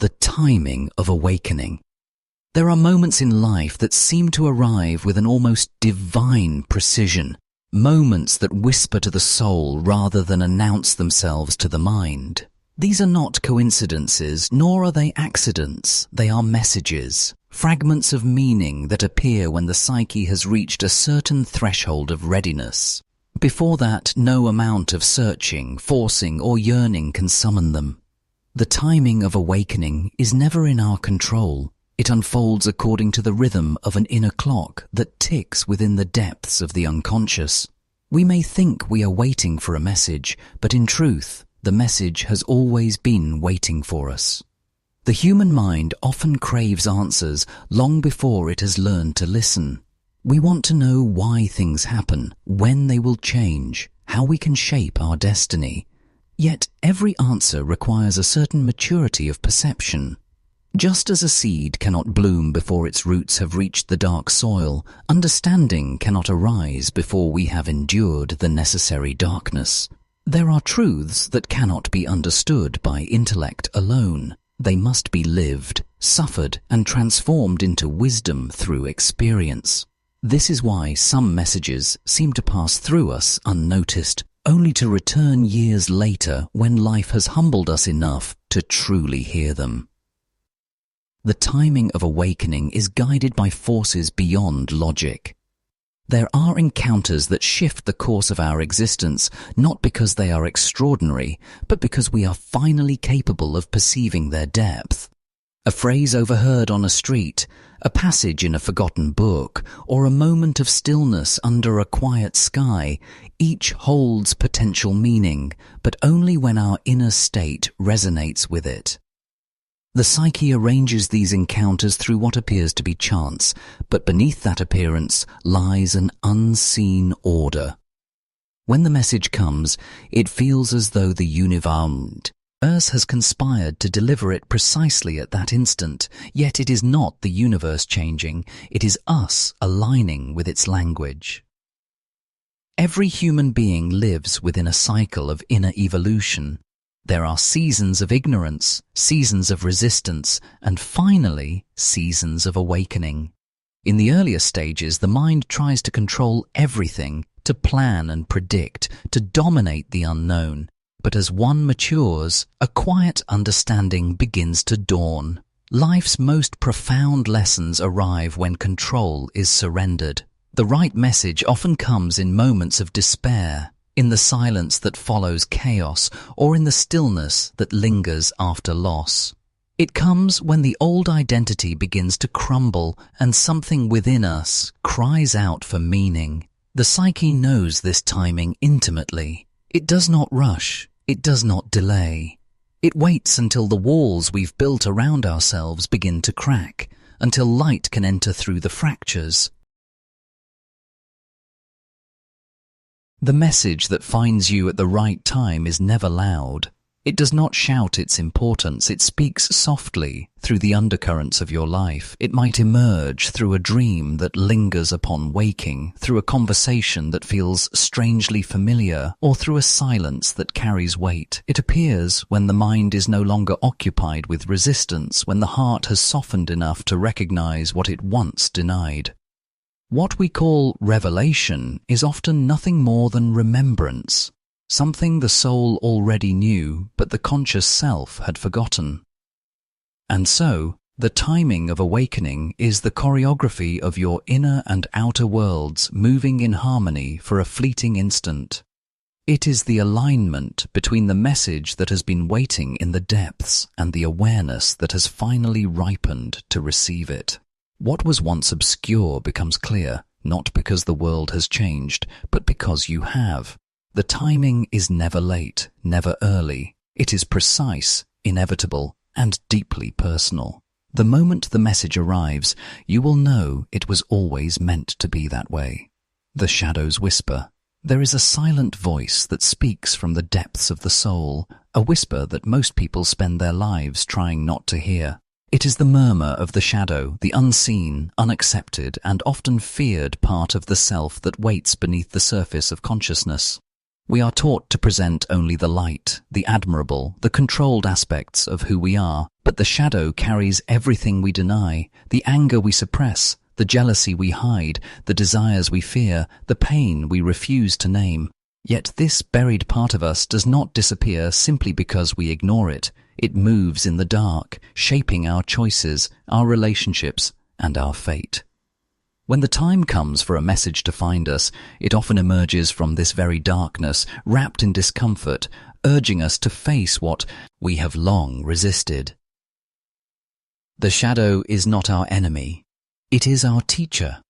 The timing of awakening. There are moments in life that seem to arrive with an almost divine precision, moments that whisper to the soul rather than announce themselves to the mind. These are not coincidences, nor are they accidents. They are messages, fragments of meaning that appear when the psyche has reached a certain threshold of readiness. Before that, no amount of searching, forcing, or yearning can summon them. The timing of awakening is never in our control. It unfolds according to the rhythm of an inner clock that ticks within the depths of the unconscious. We may think we are waiting for a message, but in truth, the message has always been waiting for us. The human mind often craves answers long before it has learned to listen. We want to know why things happen, when they will change, how we can shape our destiny. Yet every answer requires a certain maturity of perception. Just as a seed cannot bloom before its roots have reached the dark soil, understanding cannot arise before we have endured the necessary darkness. There are truths that cannot be understood by intellect alone. They must be lived, suffered, and transformed into wisdom through experience. This is why some messages seem to pass through us unnoticed, only to return years later when life has humbled us enough to truly hear them. The timing of awakening is guided by forces beyond logic. There are encounters that shift the course of our existence, not because they are extraordinary, but because we are finally capable of perceiving their depth. A phrase overheard on a street, a passage in a forgotten book, or a moment of stillness under a quiet sky, each holds potential meaning, but only when our inner state resonates with it. The psyche arranges these encounters through what appears to be chance, but beneath that appearance lies an unseen order. When the message comes, it feels as though the universe has conspired to deliver it precisely at that instant, yet it is not the universe changing, it is us aligning with its language. Every human being lives within a cycle of inner evolution. There are seasons of ignorance, seasons of resistance, and finally, seasons of awakening. In the earlier stages, the mind tries to control everything, to plan and predict, to dominate the unknown. But as one matures, a quiet understanding begins to dawn. Life's most profound lessons arrive when control is surrendered. The right message often comes in moments of despair, in the silence that follows chaos, or in the stillness that lingers after loss. It comes when the old identity begins to crumble and something within us cries out for meaning. The psyche knows this timing intimately. It does not rush. It does not delay. It waits until the walls we've built around ourselves begin to crack, until light can enter through the fractures. The message that finds you at the right time is never loud. It does not shout its importance. It speaks softly through the undercurrents of your life. It might emerge through a dream that lingers upon waking, through a conversation that feels strangely familiar, or through a silence that carries weight. It appears when the mind is no longer occupied with resistance, when the heart has softened enough to recognize what it once denied. What we call revelation is often nothing more than remembrance, something the soul already knew but the conscious self had forgotten. And so, the timing of awakening is the choreography of your inner and outer worlds moving in harmony for a fleeting instant. It is the alignment between the message that has been waiting in the depths and the awareness that has finally ripened to receive it. What was once obscure becomes clear, not because the world has changed, but because you have. The timing is never late, never early. It is precise, inevitable, and deeply personal. The moment the message arrives, you will know it was always meant to be that way. The shadows whisper. There is a silent voice that speaks from the depths of the soul, a whisper that most people spend their lives trying not to hear. It is the murmur of the shadow, the unseen, unaccepted, and often feared part of the self that waits beneath the surface of consciousness. We are taught to present only the light, the admirable, the controlled aspects of who we are, but the shadow carries everything we deny, the anger we suppress, the jealousy we hide, the desires we fear, the pain we refuse to name. Yet this buried part of us does not disappear simply because we ignore it. It moves in the dark, shaping our choices, our relationships, and our fate. When the time comes for a message to find us, it often emerges from this very darkness, wrapped in discomfort, urging us to face what we have long resisted. The shadow is not our enemy. It is our teacher.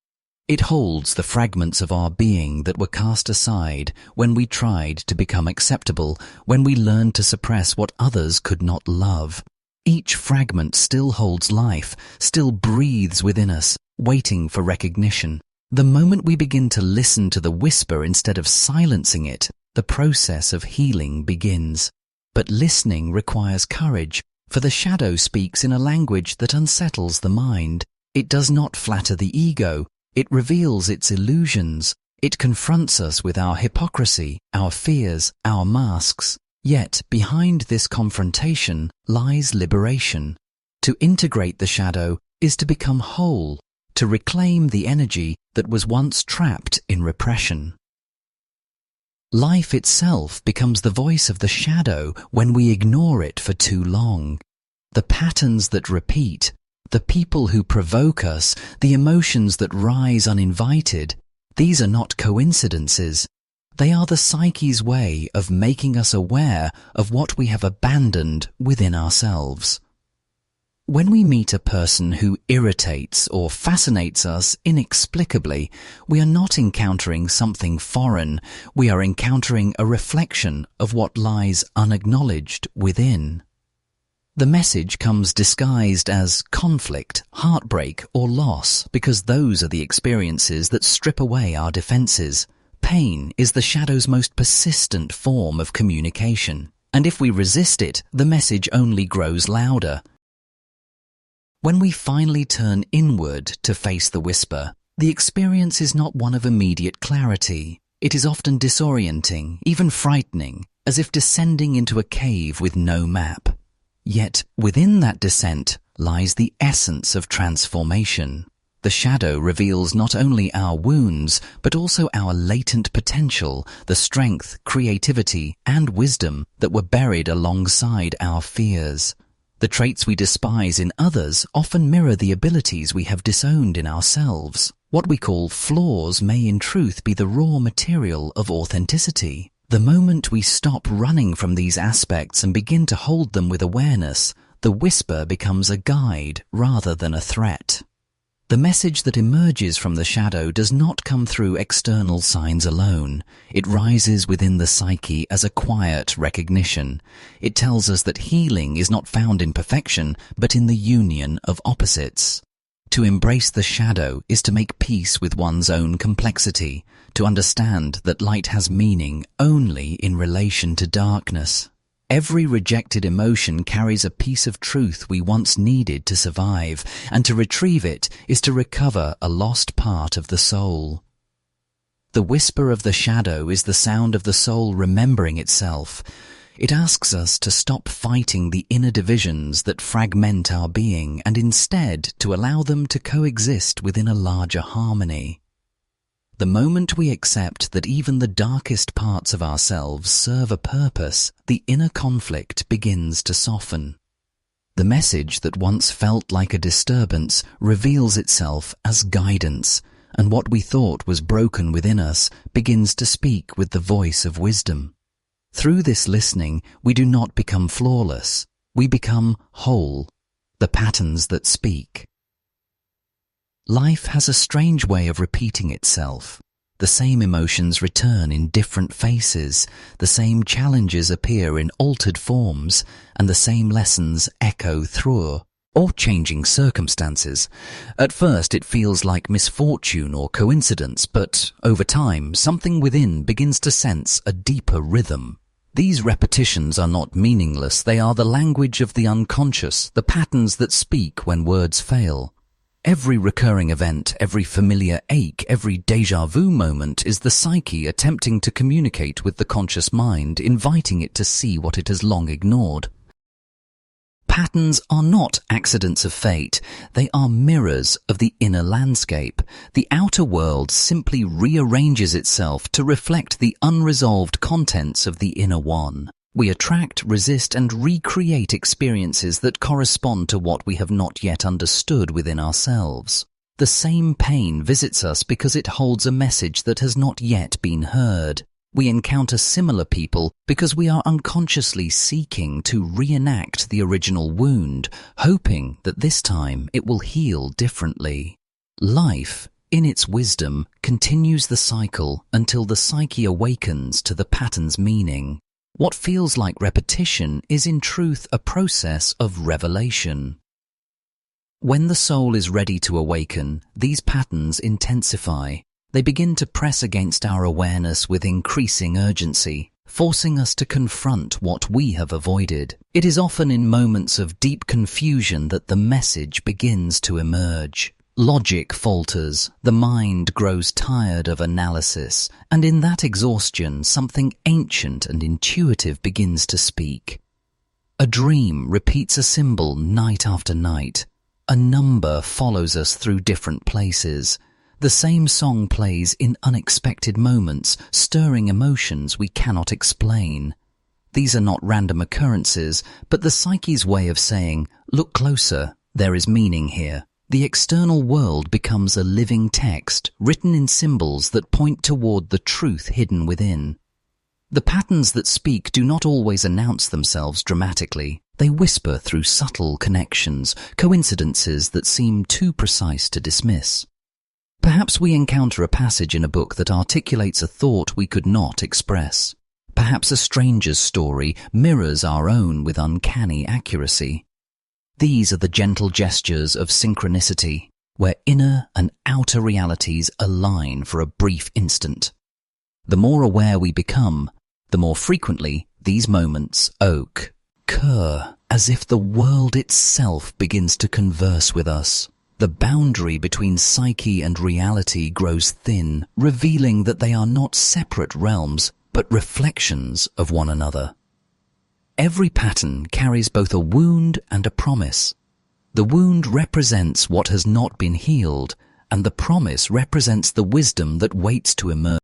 It holds the fragments of our being that were cast aside when we tried to become acceptable, when we learned to suppress what others could not love. Each fragment still holds life, still breathes within us, waiting for recognition. The moment we begin to listen to the whisper instead of silencing it, the process of healing begins. But listening requires courage, for the shadow speaks in a language that unsettles the mind. It does not flatter the ego. It reveals its illusions. It confronts us with our hypocrisy, our fears, our masks. Yet behind this confrontation lies liberation. To integrate the shadow is to become whole, to reclaim the energy that was once trapped in repression. Life itself becomes the voice of the shadow when we ignore it for too long. The patterns that repeat, the people who provoke us, the emotions that rise uninvited, these are not coincidences. They are the psyche's way of making us aware of what we have abandoned within ourselves. When we meet a person who irritates or fascinates us inexplicably, we are not encountering something foreign, we are encountering a reflection of what lies unacknowledged within. The message comes disguised as conflict, heartbreak, or loss because those are the experiences that strip away our defenses. Pain is the shadow's most persistent form of communication, and if we resist it, the message only grows louder. When we finally turn inward to face the whisper, the experience is not one of immediate clarity. It is often disorienting, even frightening, as if descending into a cave with no map. Yet within that descent lies the essence of transformation. The shadow reveals not only our wounds, but also our latent potential, the strength, creativity, and wisdom that were buried alongside our fears. The traits we despise in others often mirror the abilities we have disowned in ourselves. What we call flaws may in truth be the raw material of authenticity. The moment we stop running from these aspects and begin to hold them with awareness, the whisper becomes a guide rather than a threat. The message that emerges from the shadow does not come through external signs alone. It rises within the psyche as a quiet recognition. It tells us that healing is not found in perfection, but in the union of opposites. To embrace the shadow is to make peace with one's own complexity, to understand that light has meaning only in relation to darkness. Every rejected emotion carries a piece of truth we once needed to survive, and to retrieve it is to recover a lost part of the soul. The whisper of the shadow is the sound of the soul remembering itself. It asks us to stop fighting the inner divisions that fragment our being and instead to allow them to coexist within a larger harmony. The moment we accept that even the darkest parts of ourselves serve a purpose, the inner conflict begins to soften. The message that once felt like a disturbance reveals itself as guidance, and what we thought was broken within us begins to speak with the voice of wisdom. Through this listening, we do not become flawless. We become whole, the patterns that speak. Life has a strange way of repeating itself. The same emotions return in different faces, the same challenges appear in altered forms, and the same lessons echo through, or changing circumstances. At first it feels like misfortune or coincidence, but over time something within begins to sense a deeper rhythm. These repetitions are not meaningless, they are the language of the unconscious, the patterns that speak when words fail. Every recurring event, every familiar ache, every déjà vu moment is the psyche attempting to communicate with the conscious mind, inviting it to see what it has long ignored. Patterns are not accidents of fate, they are mirrors of the inner landscape. The outer world simply rearranges itself to reflect the unresolved contents of the inner one. We attract, resist, and recreate experiences that correspond to what we have not yet understood within ourselves. The same pain visits us because it holds a message that has not yet been heard. We encounter similar people because we are unconsciously seeking to reenact the original wound, hoping that this time it will heal differently. Life, in its wisdom, continues the cycle until the psyche awakens to the pattern's meaning. What feels like repetition is in truth a process of revelation. When the soul is ready to awaken, these patterns intensify. They begin to press against our awareness with increasing urgency, forcing us to confront what we have avoided. It is often in moments of deep confusion that the message begins to emerge. Logic falters, the mind grows tired of analysis, and in that exhaustion something ancient and intuitive begins to speak. A dream repeats a symbol night after night. A number follows us through different places. The same song plays in unexpected moments, stirring emotions we cannot explain. These are not random occurrences, but the psyche's way of saying, "Look closer, there is meaning here." The external world becomes a living text, written in symbols that point toward the truth hidden within. The patterns that speak do not always announce themselves dramatically. They whisper through subtle connections, coincidences that seem too precise to dismiss. Perhaps we encounter a passage in a book that articulates a thought we could not express. Perhaps a stranger's story mirrors our own with uncanny accuracy. These are the gentle gestures of synchronicity, where inner and outer realities align for a brief instant. The more aware we become, the more frequently these moments occur, as if the world itself begins to converse with us. The boundary between psyche and reality grows thin, revealing that they are not separate realms, but reflections of one another. Every pattern carries both a wound and a promise. The wound represents what has not been healed, and the promise represents the wisdom that waits to emerge.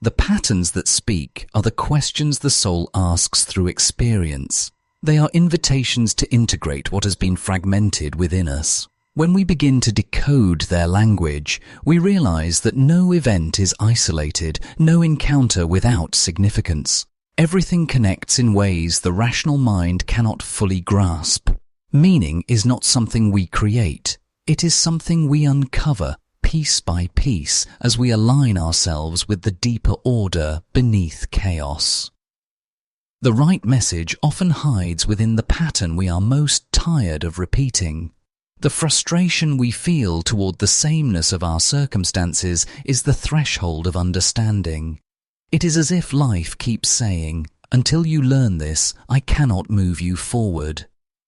The patterns that speak are the questions the soul asks through experience. They are invitations to integrate what has been fragmented within us. When we begin to decode their language, we realize that no event is isolated, no encounter without significance. Everything connects in ways the rational mind cannot fully grasp. Meaning is not something we create. It is something we uncover, piece by piece, as we align ourselves with the deeper order beneath chaos. The right message often hides within the pattern we are most tired of repeating. The frustration we feel toward the sameness of our circumstances is the threshold of understanding. It is as if life keeps saying, "Until you learn this, I cannot move you forward."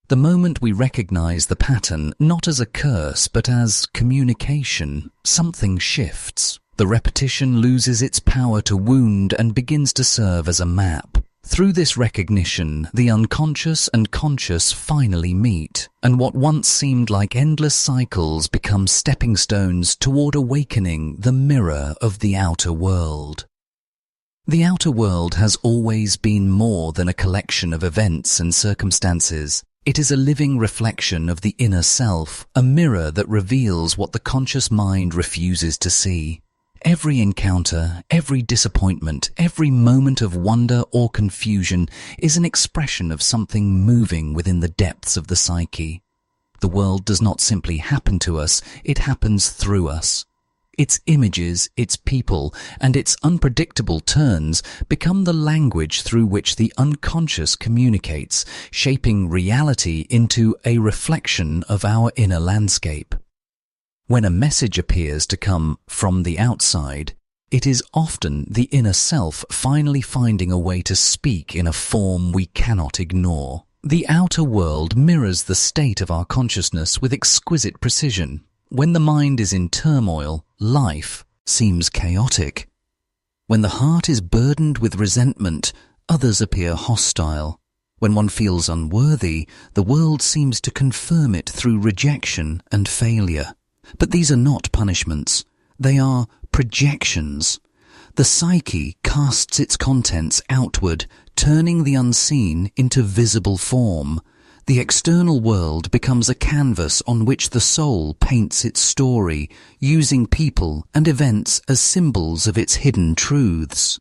The moment we recognize the pattern not as a curse but as communication, something shifts. The repetition loses its power to wound and begins to serve as a map. Through this recognition, the unconscious and conscious finally meet, and what once seemed like endless cycles become stepping stones toward awakening the mirror of the outer world. The outer world has always been more than a collection of events and circumstances. It is a living reflection of the inner self, a mirror that reveals what the conscious mind refuses to see. Every encounter, every disappointment, every moment of wonder or confusion is an expression of something moving within the depths of the psyche. The world does not simply happen to us, it happens through us. Its images, its people, and its unpredictable turns become the language through which the unconscious communicates, shaping reality into a reflection of our inner landscape. When a message appears to come from the outside, it is often the inner self finally finding a way to speak in a form we cannot ignore. The outer world mirrors the state of our consciousness with exquisite precision. When the mind is in turmoil, life seems chaotic. When the heart is burdened with resentment, others appear hostile. When one feels unworthy, the world seems to confirm it through rejection and failure. But these are not punishments. They are projections. The psyche casts its contents outward, turning the unseen into visible form. The external world becomes a canvas on which the soul paints its story, using people and events as symbols of its hidden truths.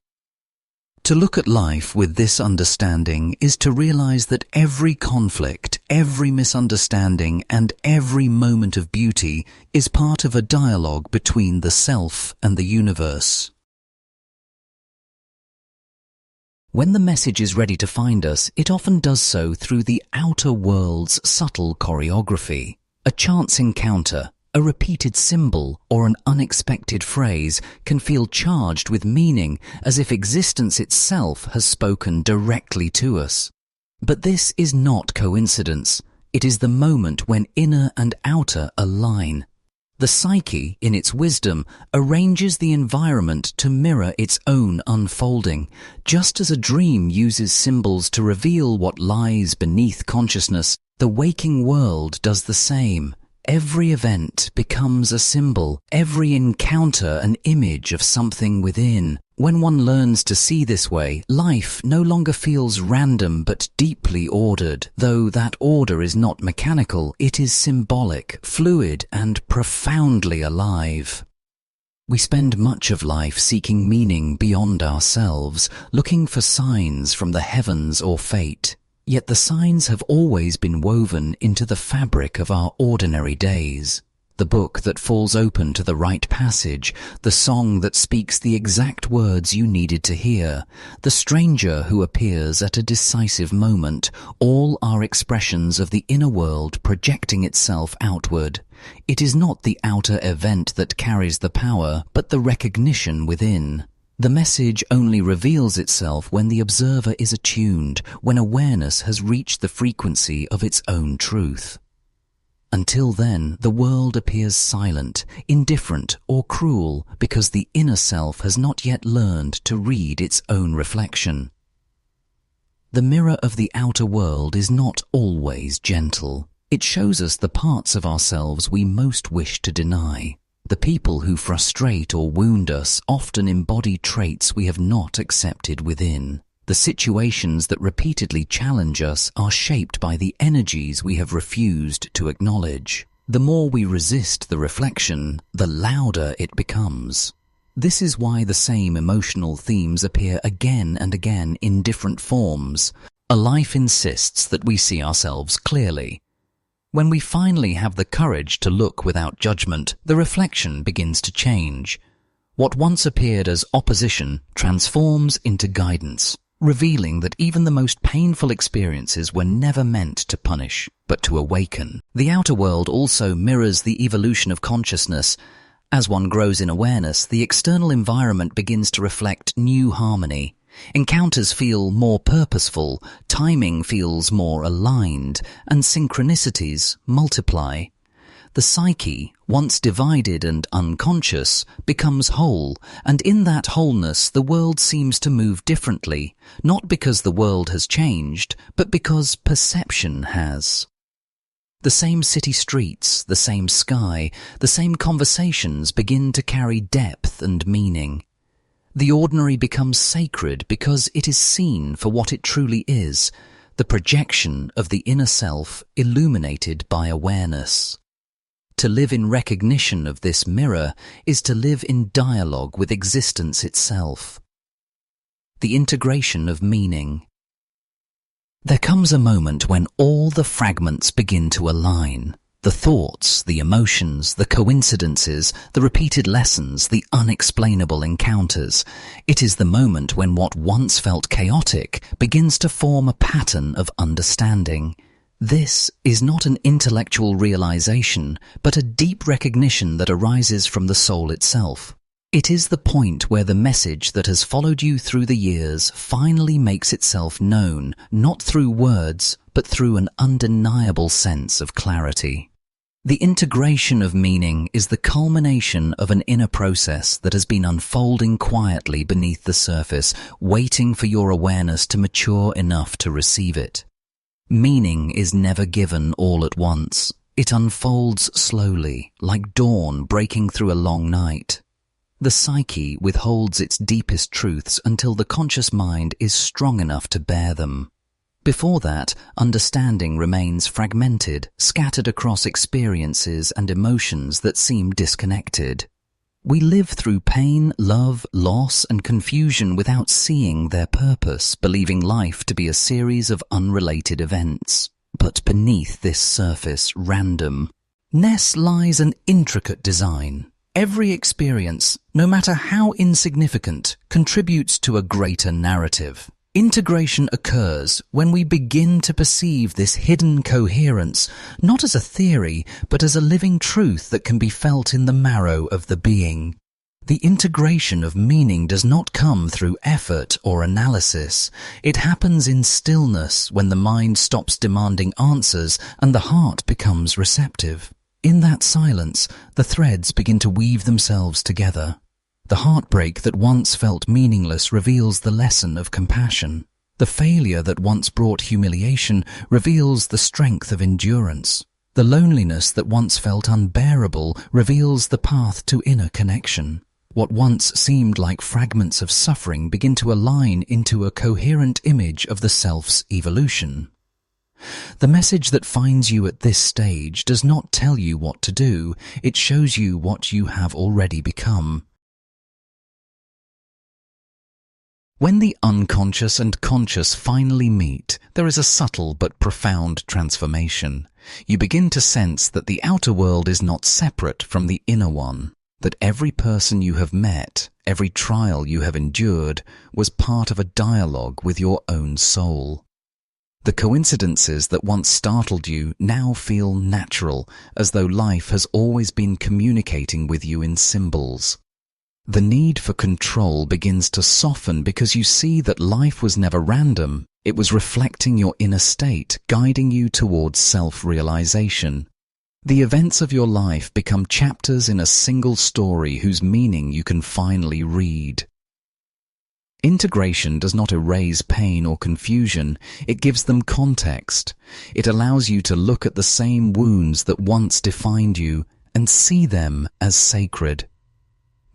To look at life with this understanding is to realize that every conflict, every misunderstanding, and every moment of beauty is part of a dialogue between the self and the universe. When the message is ready to find us, it often does so through the outer world's subtle choreography. A chance encounter, a repeated symbol, or an unexpected phrase can feel charged with meaning, as if existence itself has spoken directly to us. But this is not coincidence. It is the moment when inner and outer align. The psyche, in its wisdom, arranges the environment to mirror its own unfolding. Just as a dream uses symbols to reveal what lies beneath consciousness, the waking world does the same. Every event becomes a symbol, every encounter an image of something within. When one learns to see this way, life no longer feels random but deeply ordered. Though that order is not mechanical, it is symbolic, fluid, and profoundly alive. We spend much of life seeking meaning beyond ourselves, looking for signs from the heavens or fate. Yet the signs have always been woven into the fabric of our ordinary days. The book that falls open to the right passage, the song that speaks the exact words you needed to hear, the stranger who appears at a decisive moment, all are expressions of the inner world projecting itself outward. It is not the outer event that carries the power, but the recognition within. The message only reveals itself when the observer is attuned, when awareness has reached the frequency of its own truth. Until then, the world appears silent, indifferent, or cruel because the inner self has not yet learned to read its own reflection. The mirror of the outer world is not always gentle. It shows us the parts of ourselves we most wish to deny. The people who frustrate or wound us often embody traits we have not accepted within. The situations that repeatedly challenge us are shaped by the energies we have refused to acknowledge. The more we resist the reflection, the louder it becomes. This is why the same emotional themes appear again and again in different forms. A life insists that we see ourselves clearly. When we finally have the courage to look without judgment, the reflection begins to change. What once appeared as opposition transforms into guidance, revealing that even the most painful experiences were never meant to punish, but to awaken. The outer world also mirrors the evolution of consciousness. As one grows in awareness, the external environment begins to reflect new harmony. Encounters feel more purposeful, timing feels more aligned, and synchronicities multiply. The psyche, once divided and unconscious, becomes whole, and in that wholeness the world seems to move differently, not because the world has changed, but because perception has. The same city streets, the same sky, the same conversations begin to carry depth and meaning. The ordinary becomes sacred because it is seen for what it truly is, the projection of the inner self illuminated by awareness. To live in recognition of this mirror is to live in dialogue with existence itself. The integration of meaning. There comes a moment when all the fragments begin to align. The thoughts, the emotions, the coincidences, the repeated lessons, the unexplainable encounters. It is the moment when what once felt chaotic begins to form a pattern of understanding. This is not an intellectual realization, but a deep recognition that arises from the soul itself. It is the point where the message that has followed you through the years finally makes itself known, not through words, but through an undeniable sense of clarity. The integration of meaning is the culmination of an inner process that has been unfolding quietly beneath the surface, waiting for your awareness to mature enough to receive it. Meaning is never given all at once. It unfolds slowly, like dawn breaking through a long night. The psyche withholds its deepest truths until the conscious mind is strong enough to bear them. Before that, understanding remains fragmented, scattered across experiences and emotions that seem disconnected. We live through pain, love, loss, and confusion without seeing their purpose, believing life to be a series of unrelated events. But beneath this surface, randomness lies an intricate design. Every experience, no matter how insignificant, contributes to a greater narrative. Integration occurs when we begin to perceive this hidden coherence, not as a theory, but as a living truth that can be felt in the marrow of the being. The integration of meaning does not come through effort or analysis. It happens in stillness when the mind stops demanding answers and the heart becomes receptive. In that silence, the threads begin to weave themselves together. The heartbreak that once felt meaningless reveals the lesson of compassion. The failure that once brought humiliation reveals the strength of endurance. The loneliness that once felt unbearable reveals the path to inner connection. What once seemed like fragments of suffering begin to align into a coherent image of the self's evolution. The message that finds you at this stage does not tell you what to do, it shows you what you have already become. When the unconscious and conscious finally meet, there is a subtle but profound transformation. You begin to sense that the outer world is not separate from the inner one, that every person you have met, every trial you have endured, was part of a dialogue with your own soul. The coincidences that once startled you now feel natural, as though life has always been communicating with you in symbols. The need for control begins to soften because you see that life was never random. It was reflecting your inner state, guiding you towards self-realization. The events of your life become chapters in a single story whose meaning you can finally read. Integration does not erase pain or confusion, it gives them context. It allows you to look at the same wounds that once defined you and see them as sacred.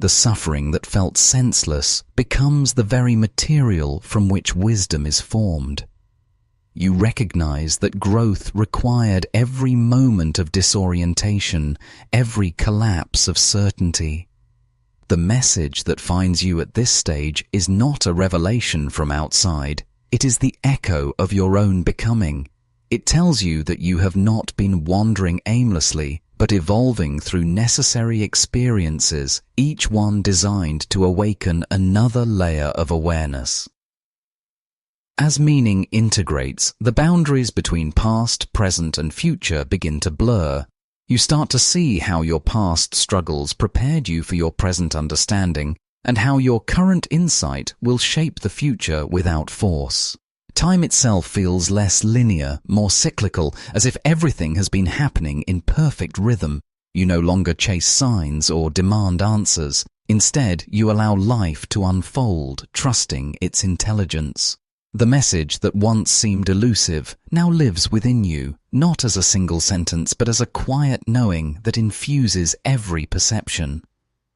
The suffering that felt senseless becomes the very material from which wisdom is formed. You recognize that growth required every moment of disorientation, every collapse of certainty. The message that finds you at this stage is not a revelation from outside. It is the echo of your own becoming. It tells you that you have not been wandering aimlessly, but evolving through necessary experiences, each one designed to awaken another layer of awareness. As meaning integrates, the boundaries between past, present, and future begin to blur. You start to see how your past struggles prepared you for your present understanding, and how your current insight will shape the future without force. Time itself feels less linear, more cyclical, as if everything has been happening in perfect rhythm. You no longer chase signs or demand answers. Instead, you allow life to unfold, trusting its intelligence. The message that once seemed elusive now lives within you, not as a single sentence, but as a quiet knowing that infuses every perception.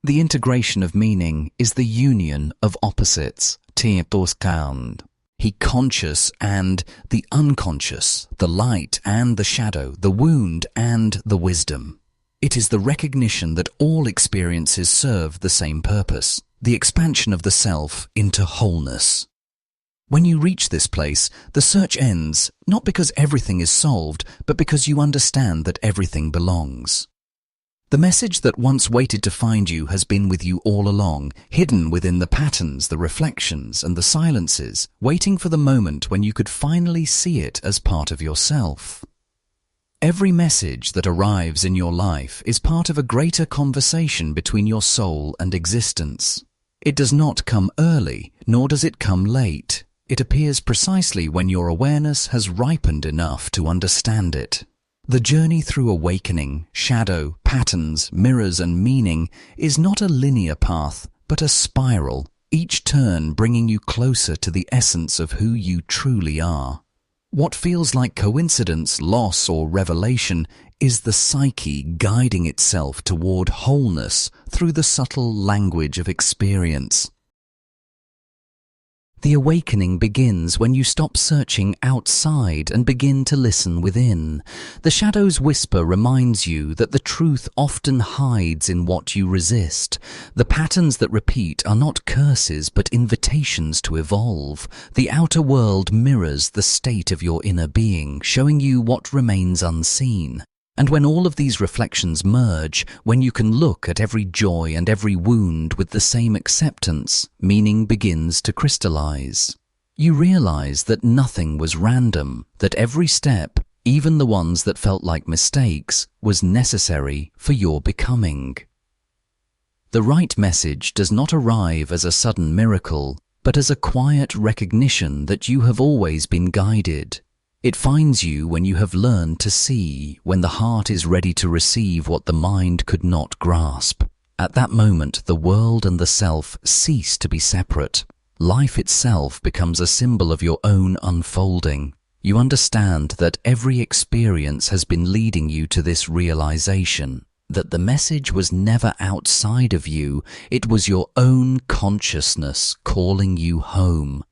The integration of meaning is the union of opposites, the conscious and the unconscious, the light and the shadow, the wound and the wisdom. It is the recognition that all experiences serve the same purpose, the expansion of the self into wholeness. When you reach this place, the search ends, not because everything is solved, but because you understand that everything belongs. The message that once waited to find you has been with you all along, hidden within the patterns, the reflections, and the silences, waiting for the moment when you could finally see it as part of yourself. Every message that arrives in your life is part of a greater conversation between your soul and existence. It does not come early, nor does it come late. It appears precisely when your awareness has ripened enough to understand it. The journey through awakening, shadow, patterns, mirrors, and meaning is not a linear path, but a spiral, each turn bringing you closer to the essence of who you truly are. What feels like coincidence, loss, or revelation is the psyche guiding itself toward wholeness through the subtle language of experience. The awakening begins when you stop searching outside and begin to listen within. The shadow's whisper reminds you that the truth often hides in what you resist. The patterns that repeat are not curses but invitations to evolve. The outer world mirrors the state of your inner being, showing you what remains unseen. And when all of these reflections merge, when you can look at every joy and every wound with the same acceptance, meaning begins to crystallize. You realize that nothing was random, that every step, even the ones that felt like mistakes, was necessary for your becoming. The right message does not arrive as a sudden miracle, but as a quiet recognition that you have always been guided. It finds you when you have learned to see, when the heart is ready to receive what the mind could not grasp. At that moment, the world and the self cease to be separate. Life itself becomes a symbol of your own unfolding. You understand that every experience has been leading you to this realization, that the message was never outside of you, it was your own consciousness calling you home.